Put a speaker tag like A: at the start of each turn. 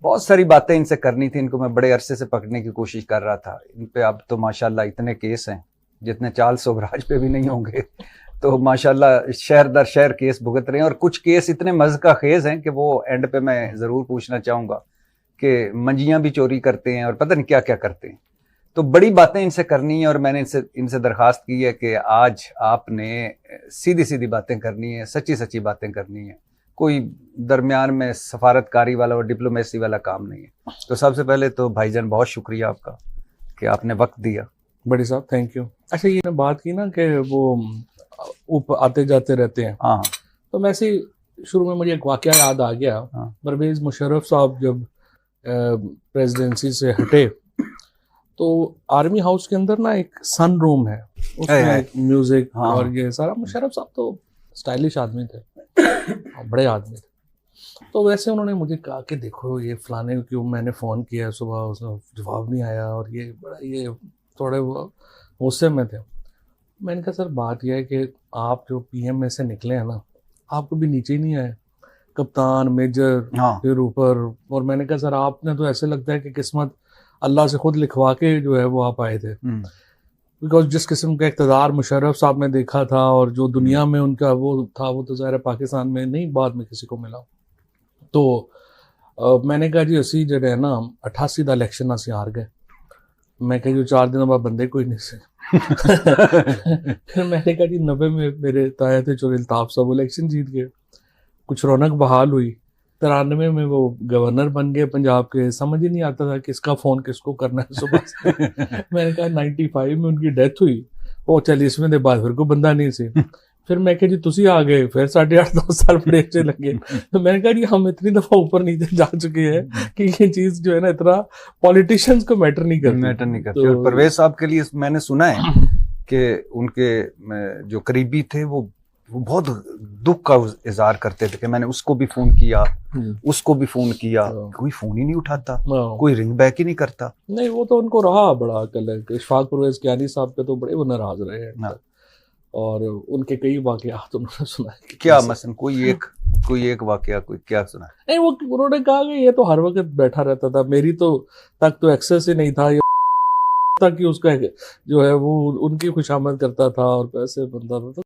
A: बहुत सारी बातें इनसे करनी थी, इनको मैं बड़े अरसे से पकड़ने की कोशिश कर रहा था। इन पे अब तो माशाल्लाह इतने केस हैं जितने चार्ल्स सोबराज पे भी नहीं होंगे। तो माशाल्लाह शहर दर शहर केस भुगत रहे हैं, और कुछ केस इतने मज़ का खेज हैं कि वो एंड पे मैं ज़रूर पूछना चाहूँगा कि मंजियाँ भी चोरी करते हैं और पता नहीं क्या क्या करते हैं। तो बड़ी बातें इनसे करनी है, और मैंने इनसे दरख्वास्त की है कि आज आपने सीधी सीधी बातें करनी है, सच्ची सच्ची बातें करनी है। कोई दरमियान में सफारतकारी वाला और डिप्लोमेसी वाला काम नहीं है। तो सबसे पहले तो भाईजान बहुत शुक्रिया आपका कि आपने वक्त दिया।
B: बड़ी साहब थैंक यू। अच्छा, ये ना बात की ना कि वो ऊपर आते जाते रहते हैं,
A: हाँ
B: तो मैं ऐसे शुरू में मुझे एक वाकया याद आ गया।
A: हाँ
B: परवेज मुशर्रफ साहब जब प्रेसिडेंसी से हटे तो आर्मी हाउस के अंदर ना एक सन रूम है, उसमें एक म्यूजिक
A: हाँ।
B: और ये सारा। मुशर्रफ साहब तो स्टाइलिश आदमी थे, बड़े आदमी थे। तो वैसे उन्होंने मुझे कहा कि देखो ये फलाने क्यों, मैंने फ़ोन किया सुबह, उसने जवाब नहीं आया, और ये बड़ा ये थोड़े वो गुस्से में थे। मैंने कहा सर बात यह है कि आप जो पीएम में से निकले हैं ना, आप कभी नीचे ही नहीं आए, कप्तान मेजर
A: हाँ
B: फिर ऊपर। और मैंने कहा सर आपने तो ऐसे लगता है कि किस्मत अल्लाह से खुद लिखवा के जो है वो आप आए थे, बिकॉज जिस किस्म का इक़्तिदार मुशर्रफ साहब ने देखा था और जो दुनिया में उनका वो था, वो तो ज़ाहिर है पाकिस्तान में नहीं बाद में किसी को मिला। तो मैंने कहा जी असी जड़े है ना 88 का इलेक्शन असी हार गए। मैं कहा जी 4 दिन बाद बंदे कोई नहीं से। फिर मैंने कहा जी 90 में मेरे ताया थे चोर अल्ताफ साहब इलेक्शन जीत गए, कुछ रौनक बहाल हुई। 93 में वो गवर्नर बन गए पंजाब के, समझ ही नहीं आता था किसका फ़ोन किसको करना है सुबह से। मैंने कहा 95 में उनकी डेथ हुई, वो 40वें के बाद फिर कोई बंदा नहीं सी। फिर मैं कहा जी तुसी आ गए, फिर 8.5-9 साल बड़े अच्छे लगे। तो मैंने कहा जी हम इतनी दफ़ा ऊपर नीचे जा चुके हैं कि ये चीज़ जो है ना इतना पॉलिटिशियंस को मैटर नहीं करती।
A: और परवेज साहब के लिए मैंने सुना है कि उनके जो करीबी थे वो बहुत दुख का इजहार करते थे कि मैंने उसको भी फोन किया, उसको भी फोन किया, कोई फोन ही नहीं उठाता, कोई रिंग बैक ही नहीं करता।
B: नहीं, वो तो उनको रहा बड़ा अकल है। इशफाक परवेज कियानी साहब पे तो बड़े वो नाराज रहे हैं, और उनके कई वाकयात उन्होंने सुना है।
A: क्या मसलन कोई एक वाकया कोई क्या सुना?
B: नहीं, वो उन्होंने कहा कि ये तो हर वक्त बैठा रहता था, मेरी तो तक तो एक्सेस ही नहीं था, ये ताकि उसका जो है वो उनकी खुशामद करता था और पैसे बनता था।